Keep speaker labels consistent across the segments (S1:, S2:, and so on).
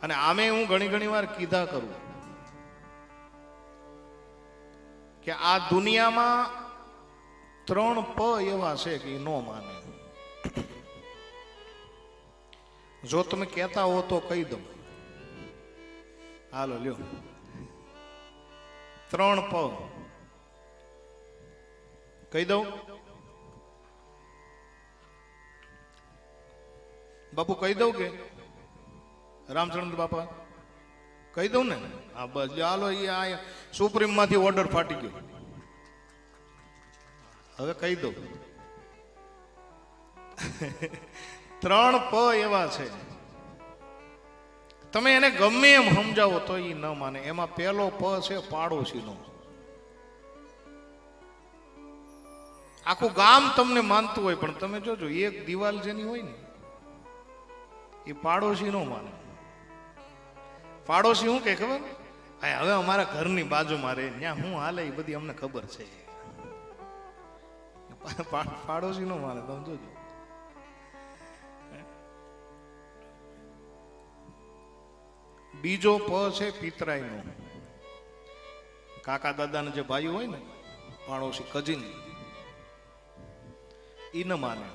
S1: અને આમે હું ઘણી વાર કીધા કરું કે આ દુનિયામાં 3 પ એવા છે કે નો માને. જો તમે કહેતા હો તો કહી દઉં. હાલો લ્યો, 3 પ કહી દઉં. બાપુ કહી દઉં કે રામચંદ્ર બાપા કહી દઉં ને? હા બસ હાલો, એ આ સુપ્રીમ માંથી ઓર્ડર ફાટી ગયો. હવે કહી દઉં. 3 પ એવા છે, તમે એને ગમે એમ સમજાવો તો એ ન માને. એમાં પહેલો પ છે પાડોશીનો. આખું ગામ તમને માનતું હોય પણ તમે જોજો એક દિવાલ જેની હોય ને એ પાડોશી નો માને. પાડોશી શું કે ખબર? હવે અમારા ઘરની બાજુમાં રહે, ત્યાં હું હાલે એ બધી અમને ખબર છે. પાડોશી નો માને. તમે જોજો. બીજો પ છે પિતરાઈ નો. કાકા દાદા ના જે ભાઈ હોય ને પાડોશી કજીન, ઈ ન માને.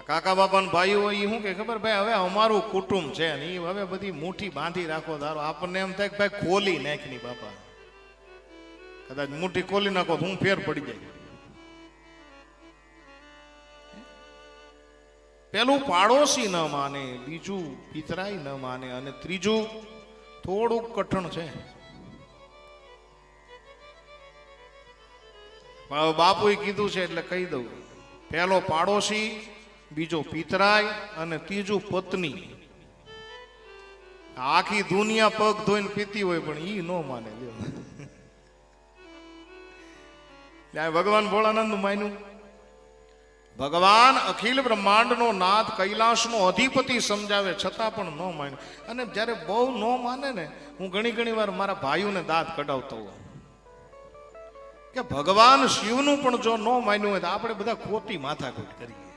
S1: કાકા બાપા ભાઈ હોય એ શું કે ખબર? ભાઈ હવે અમારું કુટુંબ છે ને એ હવે બધી મુઠ્ઠી બાંધી રાખો ધારો. આપણને એમ થાય કે ભાઈ ખોલી નાખની બાપા, કદાચ મુઠ્ઠી ખોલી નાખો તો હું ફેર પડી જાય. પેલું પાડોશી ન માને, બીજું પિતરાઈ ન માને, અને ત્રીજું થોડુંક કઠણ છે. બાપુએ કીધું છે એટલે કહી દઉં. પેલો પાડોશી, બીજો પિતરાય અને ત્રીજું પત્ની. આખી દુનિયા પગ ધોઈને પીતી હોય પણ ઈ ન માને. ભગવાન ભોળાનંદ માન્યું. ભગવાન અખિલ બ્રહ્માંડ નો નાથ, કૈલાસ નો અધિપતિ સમજાવે છતાં પણ ન માન્યું. અને જયારે બહુ ન માને ને, હું ઘણી વાર મારા ભાઈઓને દાંત કઢાવતો હોઉં કે ભગવાન શિવનું પણ જો ન માન્યું હોય તો આપણે બધા ખોટી માથાકૂટ કરીએ.